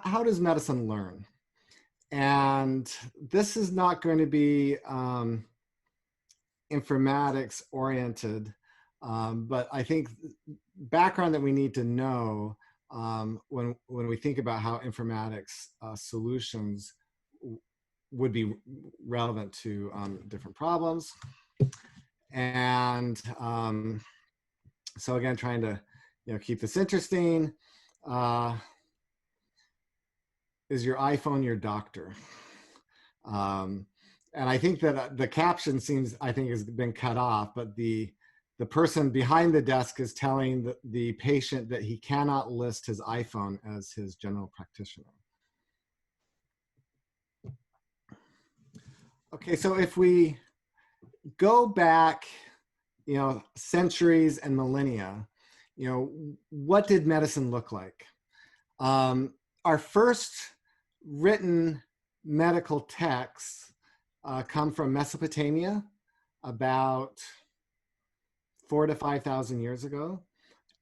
how does medicine learn? And this is not going to be informatics oriented, but I think background that we need to know when we think about how informatics solutions would be relevant to different problems. And so again, trying to keep this interesting. Is your iPhone your doctor? And I think that the caption has been cut off, but the person behind the desk is telling the patient that he cannot list his iPhone as his general practitioner. Okay, so if we go back, centuries and millennia, what did medicine look like? Our first written medical texts come from Mesopotamia about 4,000 to 5,000 years ago.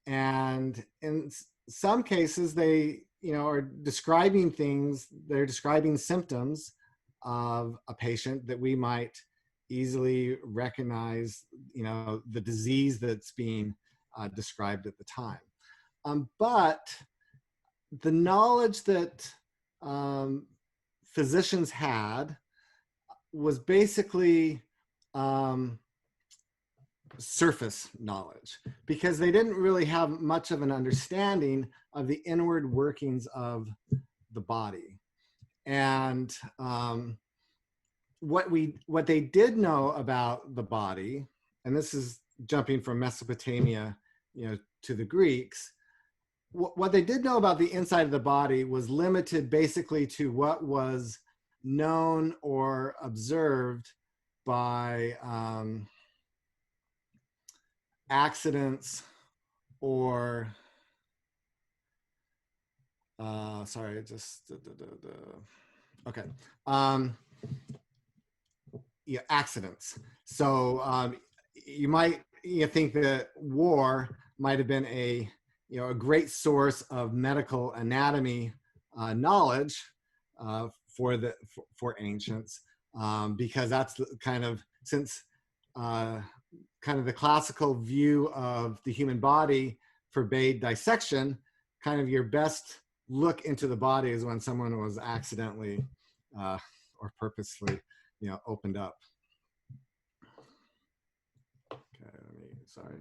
And in some cases, they are describing things, they're describing symptoms of a patient that we might easily recognize, the disease that's being described at the time. But the knowledge that physicians had was basically surface knowledge, because they didn't really have much of an understanding of the inward workings of the body. And what they did know about the body, and this is jumping from Mesopotamia, to the Greeks, what they did know about the inside of the body was limited basically to what was known or observed by accidents or accidents. So you might think that war might have been a great source of medical anatomy knowledge for ancients, because that's since the classical view of the human body forbade dissection, your best look into the body is when someone was accidentally or purposely opened up. Okay, sorry.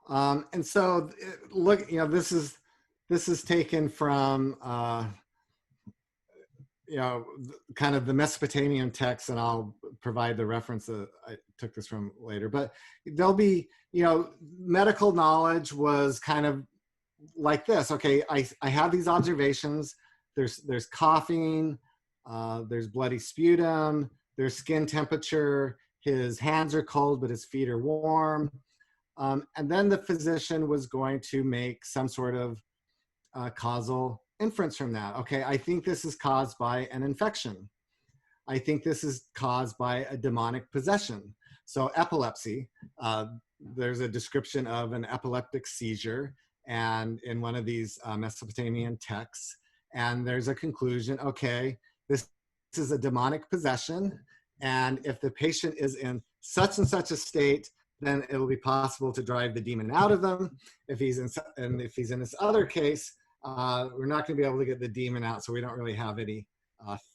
And so look, this is taken from the Mesopotamian text, and I'll provide the reference that I took this from later. But there'll be, medical knowledge was kind of like this. Okay, I have these observations. There's coughing, there's bloody sputum, there's skin temperature, his hands are cold, but his feet are warm. And then the physician was going to make some sort of causal inference from that. Okay, I think this is caused by an infection. I think this is caused by a demonic possession. So epilepsy, there's a description of an epileptic seizure, and in one of these Mesopotamian texts, and there's a conclusion, okay, this is a demonic possession, and if the patient is in such and such a state, then it'll be possible to drive the demon out of them. If he's in this other case, we're not going to be able to get the demon out, so we don't really have any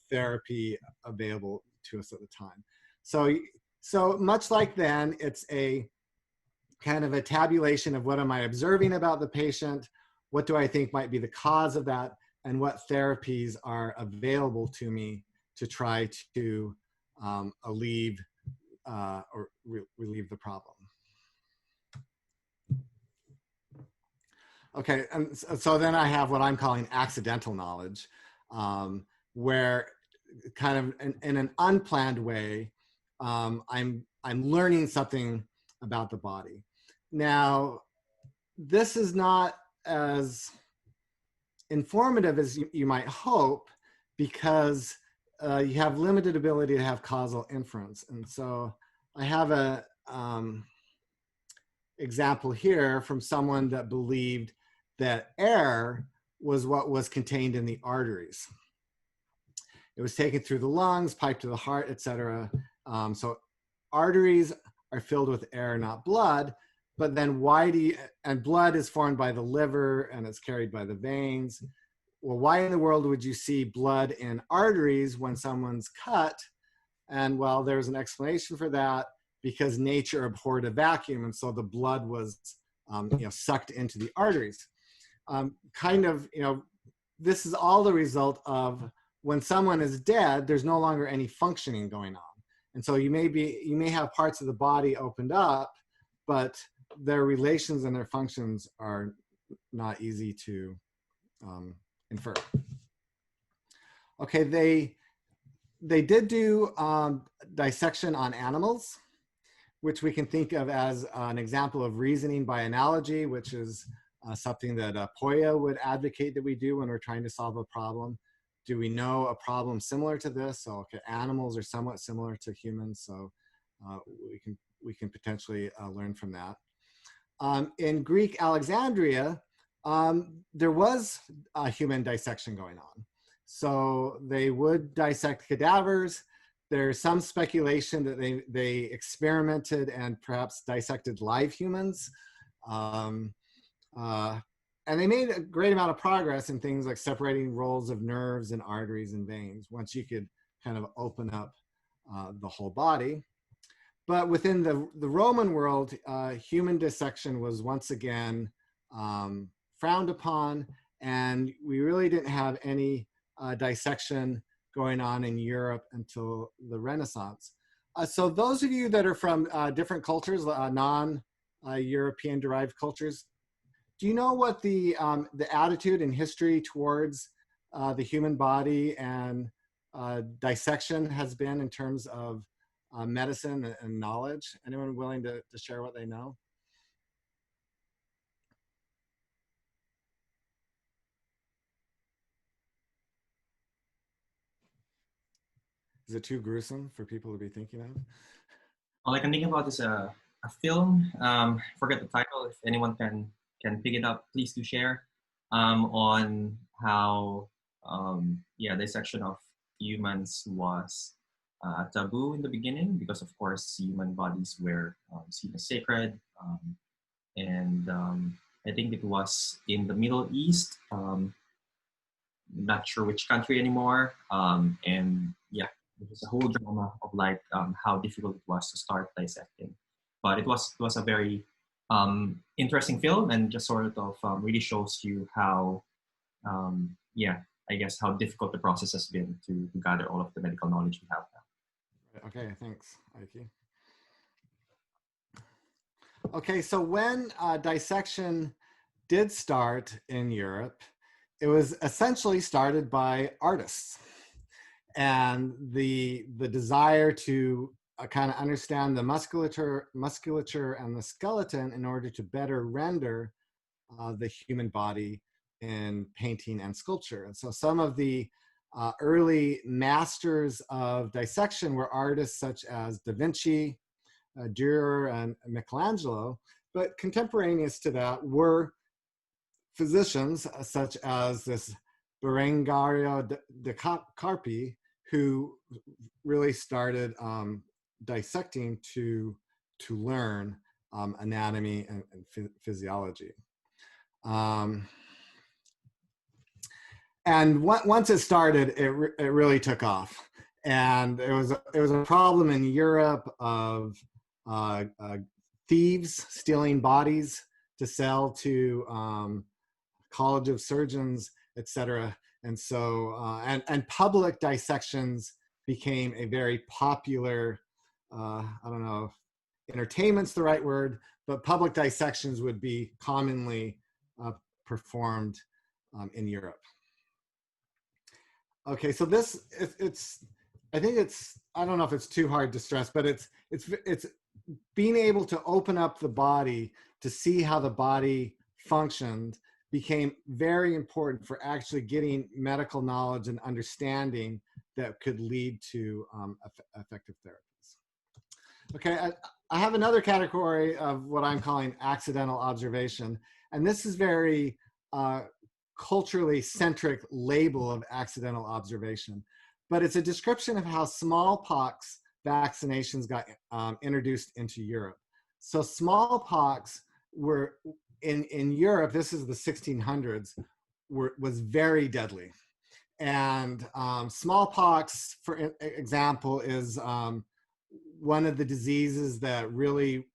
therapy available to us at the time. So much like then, it's a kind of a tabulation of what am I observing about the patient, what do I think might be the cause of that, and what therapies are available to me to try to relieve the problem. Okay, and so then I have what I'm calling accidental knowledge, where kind of in an unplanned way, I'm learning something about the body. Now, this is not as informative as you might hope, because you have limited ability to have causal inference. And so I have a example here from someone that believed that air was what was contained in the arteries. It was taken through the lungs, piped to the heart, etc. So arteries are filled with air, not blood. But then why do you, and blood is formed by the liver and it's carried by the veins. Well, why in the world would you see blood in arteries when someone's cut? And well, there's an explanation for that, because nature abhorred a vacuum, and so the blood was sucked into the arteries. This is all the result of when someone is dead, there's no longer any functioning going on. And so you may have parts of the body opened up, but their relations and their functions are not easy to infer. Okay, they did do dissection on animals, which we can think of as an example of reasoning by analogy, which is something that Poya would advocate that we do when we're trying to solve a problem. Do we know a problem similar to this? So okay, animals are somewhat similar to humans, so we can potentially learn from that. In Greek Alexandria, there was a human dissection going on. So they would dissect cadavers. There's some speculation that they experimented and perhaps dissected live humans. And they made a great amount of progress in things like separating rolls of nerves and arteries and veins, once you could kind of open up the whole body. But within the Roman world, human dissection was once again frowned upon, and we really didn't have any dissection going on in Europe until the Renaissance. So those of you that are from different cultures, non-European derived cultures, do you know what the attitude and history towards the human body and dissection has been in terms of medicine and knowledge? Anyone willing to share what they know? Is it too gruesome for people to be thinking of? All I can think about is a film. Forget the title. If anyone can pick it up, please do share. On how dissection of humans was taboo in the beginning, because of course human bodies were seen as sacred, and I think it was in the Middle East. Not sure which country anymore, and yeah, it was a whole drama of like how difficult it was to start dissecting. But it was a very interesting film, and just sort of really shows you how I guess how difficult the process has been to gather all of the medical knowledge we have now. Okay, thanks, Aiki. Okay, so when dissection did start in Europe, it was essentially started by artists, and the desire to kind of understand the musculature and the skeleton in order to better render the human body in painting and sculpture. And so some of the early masters of dissection were artists such as Da Vinci, Dürer, and Michelangelo, but contemporaneous to that were physicians such as this Berengario de Carpi, who really started dissecting to learn anatomy and physiology. And once it started, it really took off. And it was a problem in Europe of thieves stealing bodies to sell to College of Surgeons, etc. And so, and public dissections became a very popular, I don't know if entertainment's the right word, but public dissections would be commonly performed in Europe. Okay, so this, I think I don't know if it's too hard to stress, but it's being able to open up the body to see how the body functioned became very important for actually getting medical knowledge and understanding that could lead to effective therapies. Okay, I have another category of what I'm calling accidental observation, and this is very culturally centric label of accidental observation, but it's a description of how smallpox vaccinations got introduced into Europe. So smallpox were in Europe, this is the 1600s, was very deadly. And smallpox, for example, is one of the diseases that really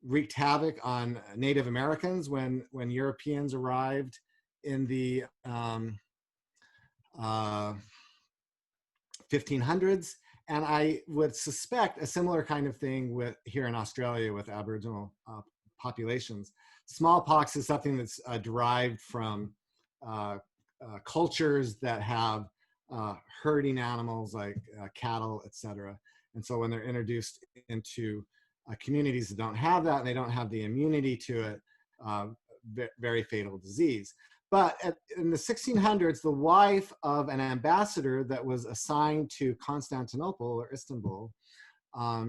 wreaked havoc on Native Americans when Europeans arrived in the 1500s. And I would suspect a similar kind of thing with here in Australia with Aboriginal populations. Smallpox is something that's derived from cultures that have herding animals like cattle, etc. And so when they're introduced into communities that don't have that and they don't have the immunity to it, very fatal disease. But in the 1600s, the wife of an ambassador that was assigned to Constantinople or Istanbul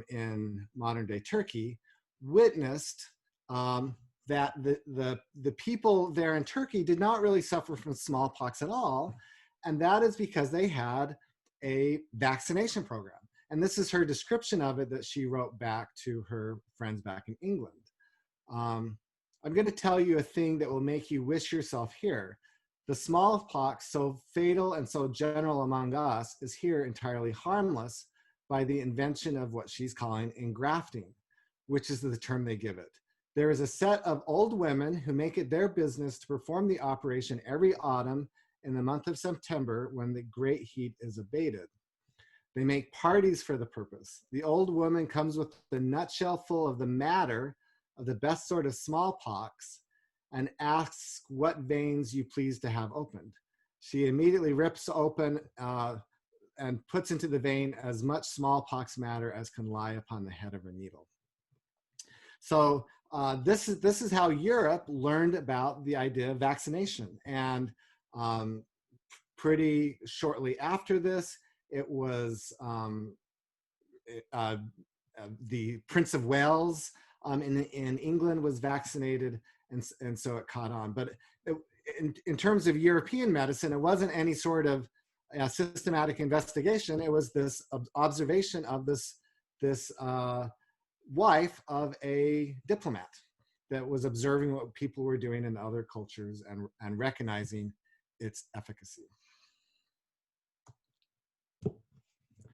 in modern day Turkey witnessed that the people there in Turkey did not really suffer from smallpox at all. And that is because they had a vaccination program. And this is her description of it that she wrote back to her friends back in England. I'm going to tell you a thing that will make you wish yourself here. The smallpox, so fatal and so general among us, is here entirely harmless by the invention of what she's calling engrafting, which is the term they give it. There is a set of old women who make it their business to perform the operation every autumn in the month of September when the great heat is abated. They make parties for the purpose. The old woman comes with the nutshell full of the matter of the best sort of smallpox and asks what veins you please to have opened. She immediately rips open and puts into the vein as much smallpox matter as can lie upon the head of her needle. So this is how Europe learned about the idea of vaccination. And pretty shortly after this, it was the Prince of Wales in England was vaccinated, and so it caught on. But in terms of European medicine, it wasn't any sort of systematic investigation. It was this observation of this wife of a diplomat that was observing what people were doing in other cultures and recognizing its efficacy.